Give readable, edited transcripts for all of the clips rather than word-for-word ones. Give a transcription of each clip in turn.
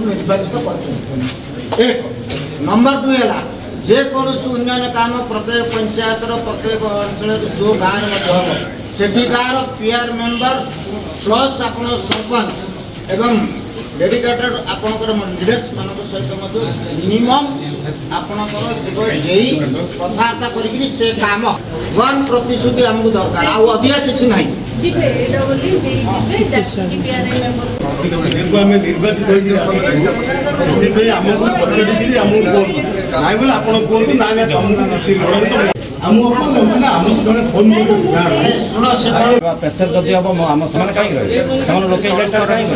निर्वाचित कर। एक नंबर 2 है जेकोसी उन्नयन काम प्रत्येक पंचायत प्रत्येक अंचल जो गाँव हम सेठिकार पीआर मेंबर प्लस आप सरपंच एवं डेडिकेटेड आपणकर लीडर्स मान सहित मिनिमम आपणकर जीव जेई कथबार्ता करी से काम 1 प्रतिश्रुति आमको दरकार अधिका किसी ना प्रेसर जदि हम आम से कहीं रहे लोक इलेक्टेड कहीं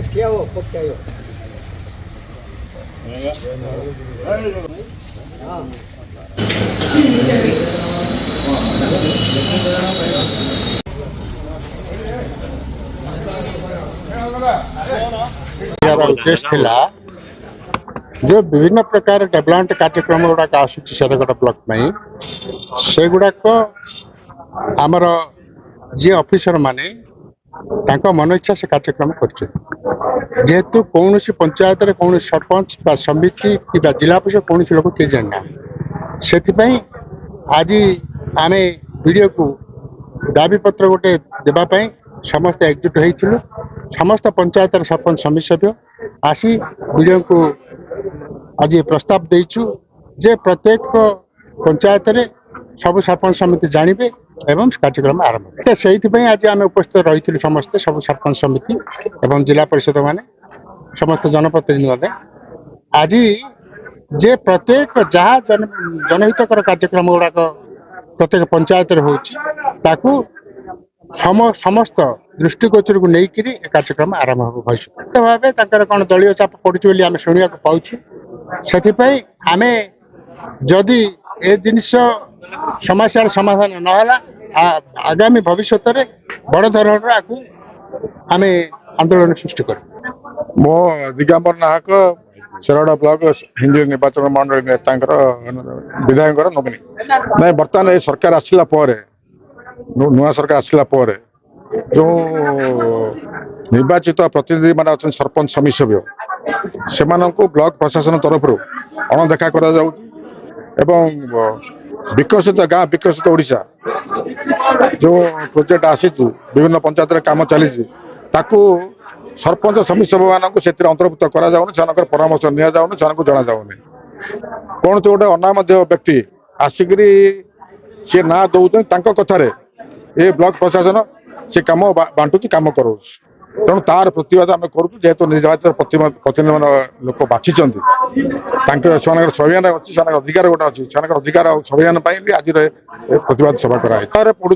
क्या हो पक्का हो उद्देश्य थिला जो विभिन्न प्रकार डेवलपमेंट कार्यक्रम गुड़ाक आसूची शेरगढ़ ब्लॉक में से गुड़ाक आमर जी ऑफिसर माने तांका मन इच्छा से कार्यक्रम कर जेहेतु कौन पंचायत कौन सरपंच बा समिति कि जिला परिषद कौन लोक किए जाना से आज आम वीडियो को दाबी पत्र गोटे देवाई समस्त एकजुट होइथिलु समस्त पंचायत सरपंच समिति सभ्य आसी वीडियो को आज प्रस्ताव देइछु जे प्रत्येक पंचायत रे सब सरपंच समिति जानवे एवं कार्यक्रम आरंभ से आज आम उपस्थित रही समस्ते सब सरपंच समिति एवं जिला परिषद माने समस्त जनप्रतिनिधि मैंने आज जे प्रत्येक जहाँ जनहितकर कार्यक्रम गुड़ाक प्रत्येक पंचायत हो समस्त दृष्टिगोचर को लेकर कार्यक्रम आरंभ हो भविष्य भाव कौन दलीय चाप पड़े आम शुणा पाऊँ से आम जदि ए जिनिस समस्यार समाधान नहला आगामी भविष्य में बड़ धरण आगे आम आंदोलन सृष्टि कर मो दिगंबर नाहक शेरगढ़ ब्लॉक हिंदी निर्वाचन मंडल नेता विधायक नमिनी ना बर्तमान ये सरकार आसला नुआ सरकार आसला जो निर्वाचित प्रतिनिधि मान अच्छा सरपंच समिति सभ्य से ब्लॉक प्रशासन तरफ अणदेखा विकसित गाँ विकसित ओडिशा जो प्रोजेक्ट आसी विभिन्न पंचायत काम चली सरपंच समिति सभ्य मानक से अंतर्भुक्त कर परामर्श नि जाऊनी से जना जाऊनी कौन से गोटे अनाम व्यक्ति आसिक सी ना दौन कथार ये ब्लॉक प्रशासन से कम बांटुची कम कर तेणु तार प्रतिवाद आम करूँ जेहेतु निर्वाचित प्रतिनिधि लोक बाछी संविधान अच्छी अधिकार गोटे अच्छी से अधिकार संविधान आज प्रतिवाद सभा कराई पड़ू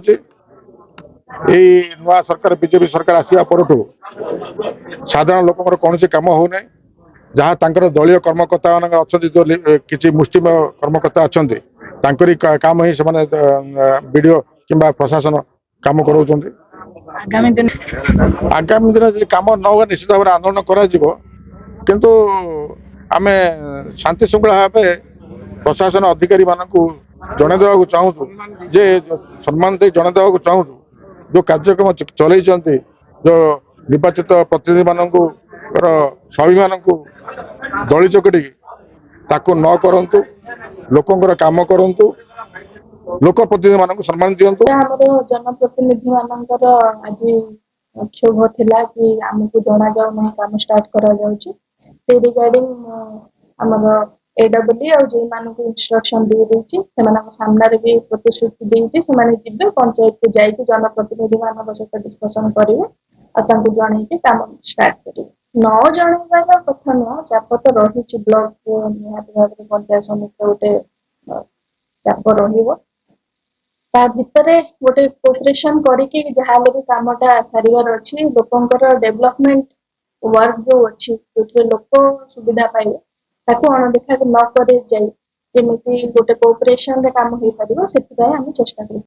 नुआ सरकार बीजेपी सरकार आसवा पर साधारण लोक कौन कम होना जहाँ दलीय कर्मकर्ता अच्छा जो किसी मुस्लिम कर्मकर्ता अच्छा काम ही वीडियो कि प्रशासन कम कर आगामी दिन कम न हुए निश्चित भाव आंदोलन किंतु आम शांति श्रृंखला भाव प्रशासन अधिकारी मानक जन देवा चाहूँ जे सम्मान दे जन देवा चाहूँ जो कार्यक्रम चल जो निर्वाचित प्रतिनिधि मानक स्वाभिमान दली चकटी ताको न करंतु लोकंकर काम करंतु लोक प्रतिनिधि मानक सम्मान दियंतु जनप्रतिनिधि मानकर आज क्षोभ थिला कि आमको जना जाऊ नहीं काम स्टार्ट करा जाउची से रिगार्डिंग हमर एडब्ल्यू और जे मानक इंस्ट्रक्शन दे देची से मानक सामने रे भी प्रतिश्रुति देची से माने जिबे पंचायत को जाई कि जनप्रतिनिधि मानक सहित डिस्कशन करिवे और तांको जणे कि काम स्टार्ट करिवे न जणेबार कथा न चाप तो रही ब्लॉक निहात भाव पंचायत समिति गोटे चाप रहिबो ता भितरे गोटे कोऑपरेशन करिके जहाले भी कामटा सारिवार अछि लोकंकर डेवलपमेंट वर्क जो अछि जोथे लोक सुविधा पाइबे ତାକୁ ଅଣଦେଖା ନ କରାଯାଇ ଯେମିତି ଗୋଟେ କୋଅପରେସନରେ କାମ ହେଇପାରିବ ସେଥିପାଇଁ ଆମେ ଚେଷ୍ଟା କରୁ।